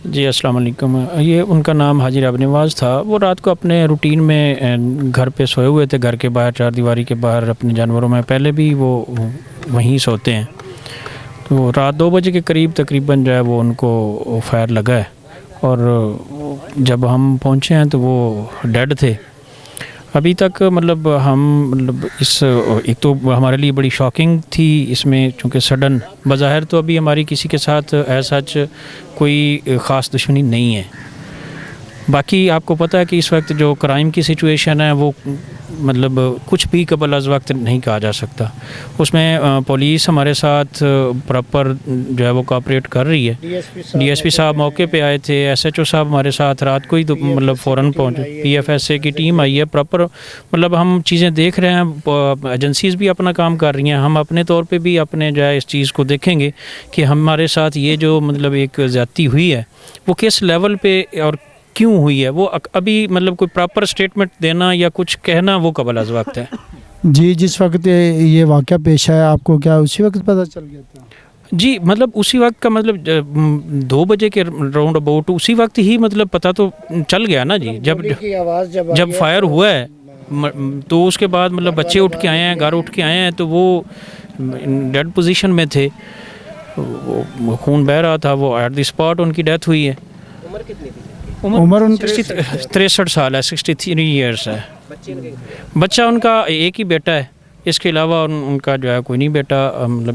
جی السلام علیکم. یہ ان کا نام حاجی راب نواز تھا. وہ رات کو اپنے روٹین میں گھر پہ سوئے ہوئے تھے, گھر کے باہر چار دیواری کے باہر اپنے جانوروں میں. پہلے بھی وہ وہیں سوتے ہیں. تو رات 2 بجے کے قریب تقریباً جو ہے وہ ان کو فائر لگا ہے, اور جب ہم پہنچے ہیں تو وہ ڈیڈ تھے. ابھی تک ہم اس ایک تو ہمارے لیے بڑی شاکنگ تھی اس میں, چونکہ سڈن بظاہر تو ابھی ہماری کسی کے ساتھ ایسا کوئی خاص دشمنی نہیں ہے. باقی آپ کو پتہ ہے کہ اس وقت جو کرائم کی سچویشن ہے وہ کچھ بھی قبل از وقت نہیں کہا جا سکتا. اس میں پولیس ہمارے ساتھ پراپر جو ہے وہ کوآپریٹ کر رہی ہے. ڈی ایس پی صاحب موقع پہ آئے تھے, ایس ایچ او صاحب ہمارے ساتھ رات کو ہی فوراً پہنچے. پی ایف ایس اے کی ٹیم آئی ہے پراپر. ہم چیزیں دیکھ رہے ہیں, ایجنسیز بھی اپنا کام کر رہی ہیں. ہم اپنے طور پہ بھی اپنے جو ہے اس چیز کو دیکھیں گے کہ ہمارے ساتھ یہ جو ایک زیادتی ہوئی ہے وہ کس لیول پہ اور کیوں ہوئی ہے. وہ ابھی کوئی پراپر سٹیٹمنٹ دینا یا کچھ کہنا وہ قبل از وقت ہے. جی جس وقت یہ واقعہ پیش آیا آپ کو کیا اسی وقت پتہ چل گیا تھا؟ جی اسی وقت کا 2 بجے کے راؤنڈ اباؤٹ اسی وقت ہی پتہ تو چل گیا نا جی. جب فائر ہوا ہے تو اس کے بعد بچے اٹھ کے آئے ہیں, گھر اٹھ کے آئے ہیں تو وہ ڈیڈ پوزیشن میں تھے, خون بہہ رہا تھا. وہ ایٹ دی اسپاٹ ان کی ڈیتھ ہوئی ہے. عمر کتنی تھی؟ عمر 63 سال ہے, 63 ایئرس ہے. بچہ ان کا ایک ہی بیٹا ہے, اس کے علاوہ ان کا جو ہے کوئی نہیں بیٹا.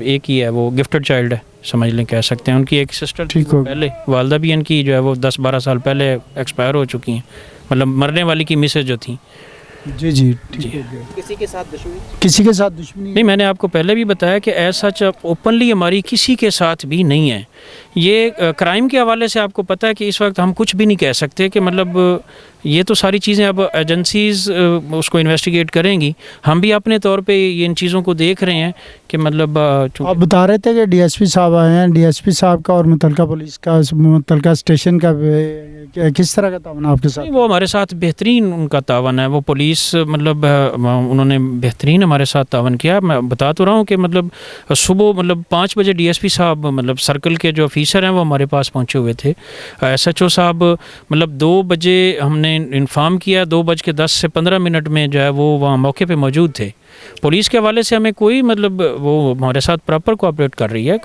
ایک ہی ہے, وہ گفٹڈ چائلڈ ہے سمجھ لیں, کہہ سکتے ہیں. ان کی ایک سسٹر پہلے, والدہ بھی ان کی جو ہے وہ 10-12 سال پہلے ایکسپائر ہو چکی ہیں, مرنے والی کی مسز جو تھیں. جی جی کسی کے ساتھ دشمنی نہیں, میں نے آپ کو پہلے بھی بتایا کہ ایسا اوپنلی ہماری کسی کے ساتھ بھی نہیں ہے. یہ کرائم کے حوالے سے آپ کو پتہ ہے کہ اس وقت ہم کچھ بھی نہیں کہہ سکتے کہ یہ تو ساری چیزیں اب ایجنسیز اس کو انویسٹیگیٹ کریں گی. ہم بھی اپنے طور پہ ان چیزوں کو دیکھ رہے ہیں کہ آپ بتا رہے تھے کہ ڈی ایس پی صاحب آئے ہیں. ڈی ایس پی صاحب کا اور متعلقہ پولیس کا, متعلقہ اسٹیشن کا کس طرح کا تعاون آپ کے ساتھ؟ وہ ہمارے ساتھ بہترین ان کا تعاون ہے. وہ پولیس انہوں نے بہترین ہمارے ساتھ تعاون کیا. میں بتا تو رہا ہوں کہ صبح 5 بجے ڈی ایس پی صاحب سرکل کے جو آفیسر ہیں وہ ہمارے پاس پہنچے ہوئے تھے. ایس ایچ او صاحب 2 بجے ہم نے انفارم کیا, 2:10 سے 15 منٹ میں جو ہے وہ وہاں موقع پہ موجود تھے. پولیس کے حوالے سے ہمیں کوئی وہ ہمارے ساتھ پراپر کوآپریٹ کر رہی ہے.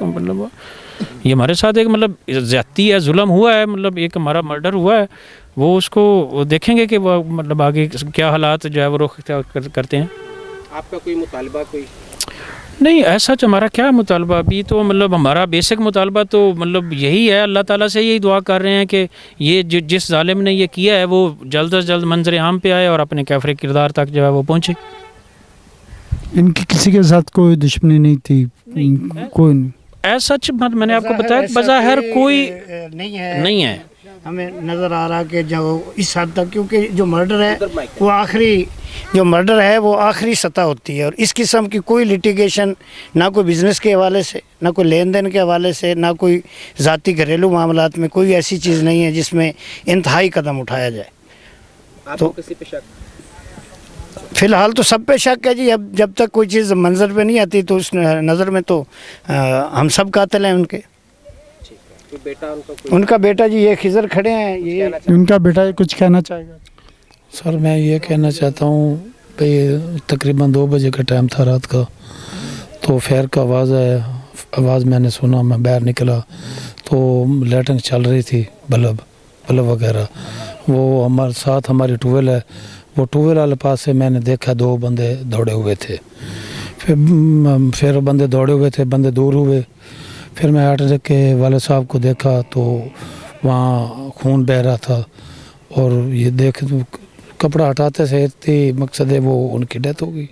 یہ ہمارے ساتھ ایک زیادتی ہے, ظلم ہوا ہے, ایک ہمارا مرڈر ہوا ہے. وہ اس کو دیکھیں گے کہ وہ آگے کیا حالات جو ہے وہ رخ کرتے ہیں. آپ کا کوئی مطالبہ کوئی نہیں ایسا ہمارا کیا مطالبہ؟ ابھی تو ہمارا بیسک مطالبہ تو یہی ہے, اللہ تعالیٰ سے یہی دعا کر رہے ہیں کہ یہ جس ظالم نے یہ کیا ہے وہ جلد از جلد منظر عام پہ آئے اور اپنے کافر کردار تک جو ہے وہ پہنچے. ان کی کسی کے ساتھ کوئی دشمنی نہیں تھی؟ کوئی نہیں ایسا میں نے آپ کو بتایا بظاہر کوئی نہیں ہے. ہمیں نظر آ رہا کہ جو اس حد تک, کیونکہ جو مرڈر ہے وہ آخری سطح ہوتی ہے, اور اس قسم کی کوئی لیٹیگیشن نہ کوئی بزنس کے حوالے سے, نہ کوئی لین دین کے حوالے سے, نہ کوئی ذاتی گھریلو معاملات میں کوئی ایسی چیز نہیں ہے جس میں انتہائی قدم اٹھایا جائے. تو کسی پہ شک فی الحال تو سب پہ شک ہے جی. اب جب تک کوئی چیز منظر پہ نہیں آتی تو اس نظر میں تو ہم سب قاتل ہیں ان کے. ان کا بیٹا جی یہ خضر کھڑے ہیں, یہ ان کا بیٹا کچھ کہنا چاہے گا؟ سر میں یہ کہنا چاہتا ہوں بھئی تقریباً 2 بجے کا ٹائم تھا رات کا, تو فائر کا آواز میں نے سنا. میں باہر نکلا تو لائٹنگ چل رہی تھی, بلب وغیرہ. وہ ہمارے ساتھ ہماری ٹویل ہے, وہ ٹویل والے پاس سے میں نے دیکھا 2 بندے دوڑے ہوئے تھے. پھر بندے دوڑے ہوئے تھے, بندے دور ہوئے. پھر میں آٹو کے والد صاحب کو دیکھا تو وہاں خون بہہ رہا تھا, اور یہ دیکھ کپڑا ہٹاتے سے مقصد ہے وہ ان کی ڈیتھ ہو گئی.